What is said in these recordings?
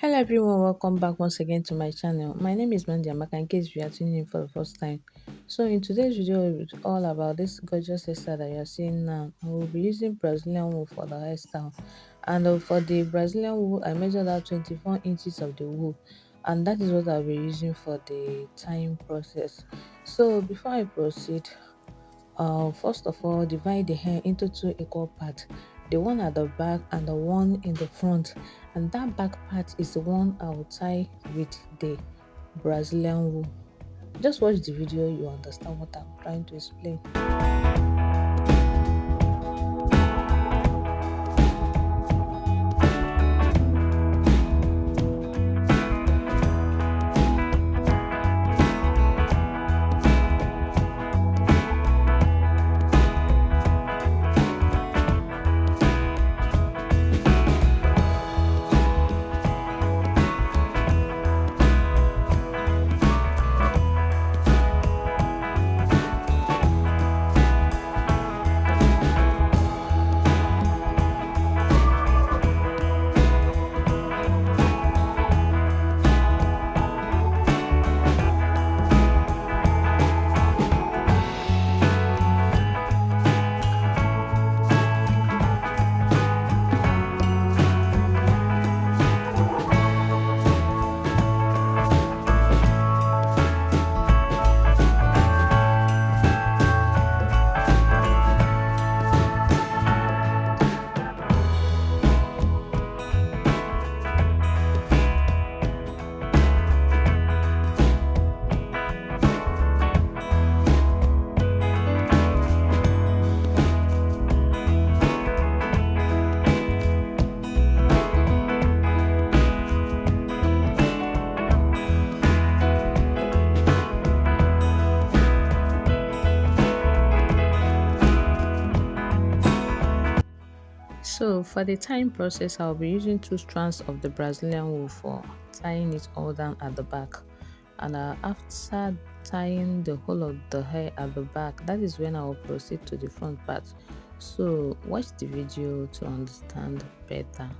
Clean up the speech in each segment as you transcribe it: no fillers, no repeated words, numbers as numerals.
Hello everyone, welcome back once again to my channel. My name is Mandyamaka in case you are tuning in for the first time. So in today's video, it's all about this gorgeous hairstyle that you are seeing now. I will be using Brazilian wool for the hairstyle. And for the Brazilian wool, I measured out 24 inches of the wool. And that is what I'll be using for the tying process. So before I proceed, first of all, divide the hair into two equal parts, the one at the back and the one in the front. And that back part is the one I will tie with the Brazilian wool. Just watch the video, you understand what I'm trying to explain. So for the tying process, I'll be using two strands of the Brazilian wool for tying it all down at the back. And after tying the whole of the hair at the back, that is when I will proceed to the front part. So watch the video to understand better.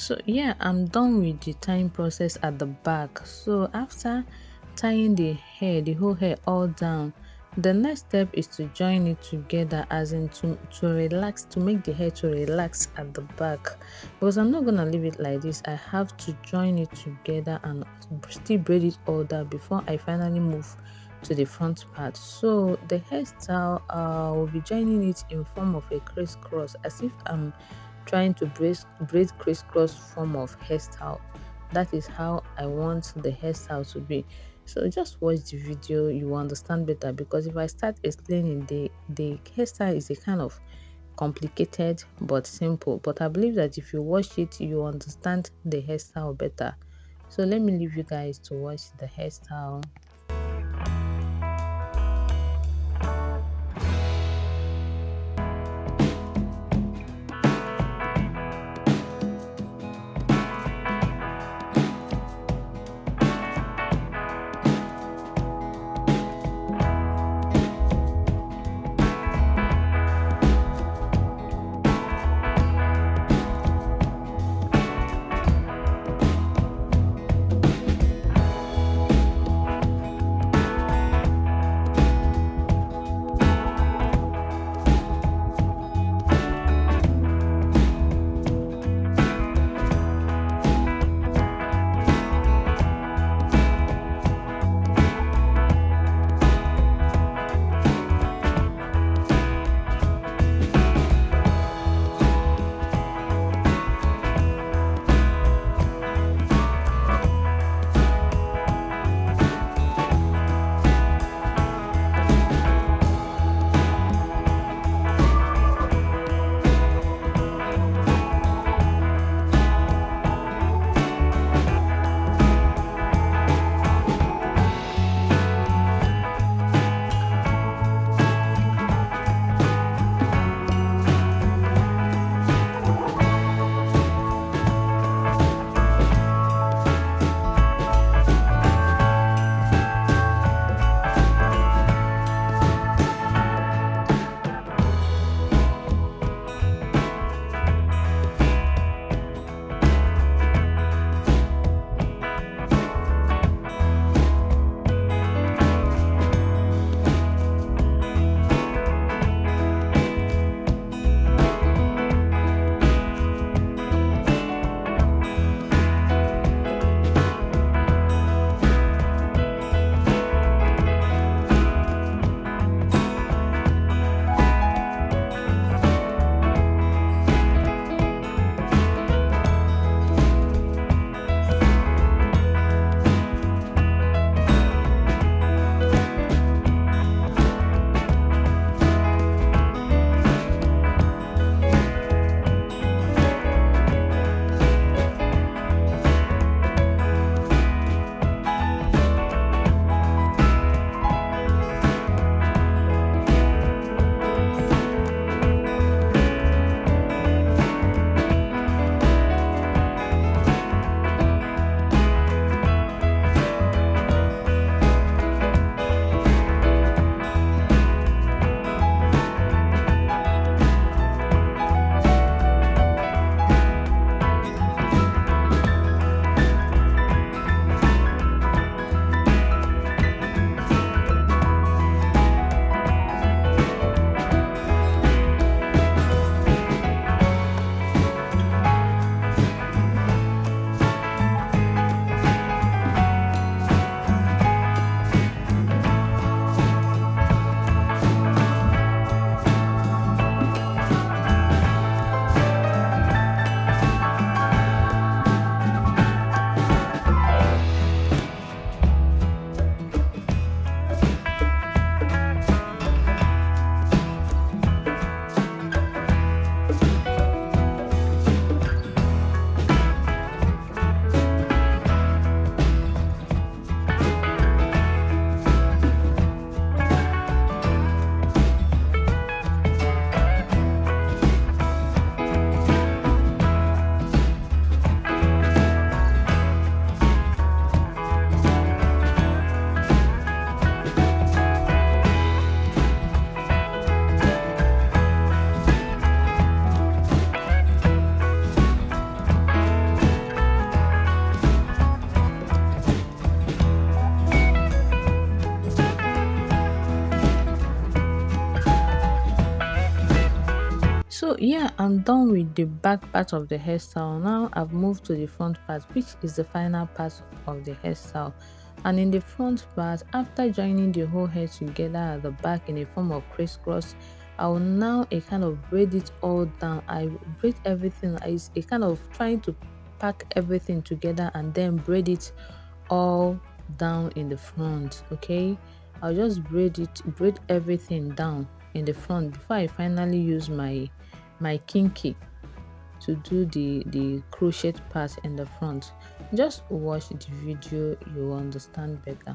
So yeah, I'm done with the tying process at the back. So after tying the hair, the whole hair all down, the next step is to join it together, as in to relax, to make the hair to relax at the back. Because I'm not gonna leave it like this. I have to join it together and still braid it all down before I finally move to the front part. So the hairstyle, will be joining it in form of a crisscross, as if I'm trying to braid crisscross form of hairstyle. That is how I want the hairstyle to be. So just watch the video, you will understand better, because if I start explaining, the hairstyle is a kind of complicated but simple. But I believe that if you watch it, you understand the hairstyle better. So let me leave you guys to watch the hairstyle. So yeah, I'm done with the back part of the hairstyle. Now I've moved to the front part, which is the final part of the hairstyle. And in the front part, after joining the whole hair together at the back in a form of crisscross, I will now a kind of braid it all down. I braid everything. It's a kind of trying to pack everything together and then braid it all down in the front. Okay, I'll just braid everything down in the front before I finally use my kinky to do the crochet part in the front. Just watch the video, you will understand better.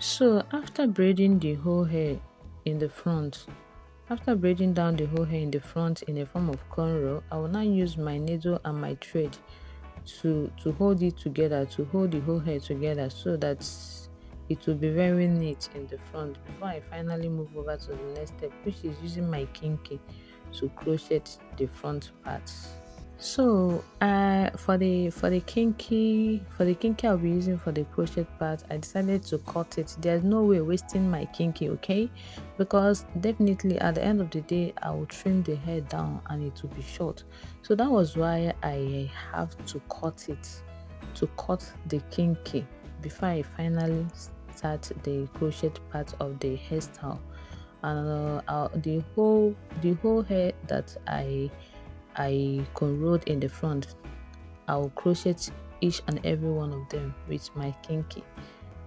So in the front, after braiding down the whole hair in the front in a form of cornrow, I will now use my needle and my thread to hold it together, to hold the whole hair together so that it will be very neat in the front before I finally move over to the next step, which is using my kinky to crochet the front part. So for the kinky I'll be using for the crochet part, I decided to cut it. There's no way wasting my kinky, okay, because definitely at the end of the day I will trim the hair down and it will be short. So that was why I have to cut it, to cut the kinky before I finally start the crochet part of the hairstyle. And the whole hair that I corrode in the front, I will crochet each and every one of them with my kinky.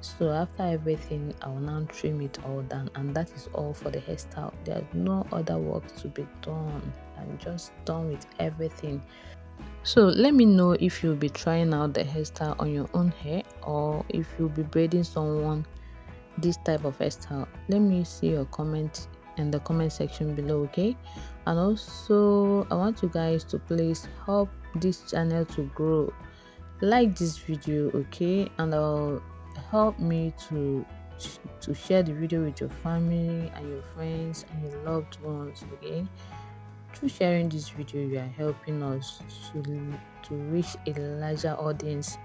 So after everything, I will now trim it all down, and that is all for the hairstyle. There's no other work to be done. I'm just done with everything. So let me know if you'll be trying out the hairstyle on your own hair, or if you'll be braiding someone this type of hairstyle. Let me see your comment in the comment section below, okay? And also I want you guys to please help this channel to grow. Like this video, okay, and help me to share the video with your family and your friends and your loved ones, okay? Through sharing this video, you are helping us to reach a larger audience,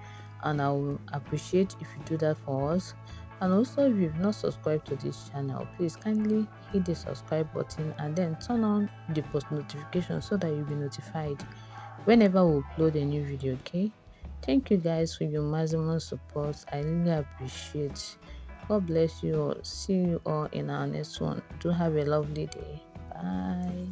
and I will appreciate if you do that for us. And also, if you've not subscribed to this channel, please kindly hit the subscribe button and then turn on the post notification so that you'll be notified whenever we upload a new video, okay? Thank you guys for your maximum support. I really appreciate. God bless you all. See you all in our next one. Do have a lovely day. Bye.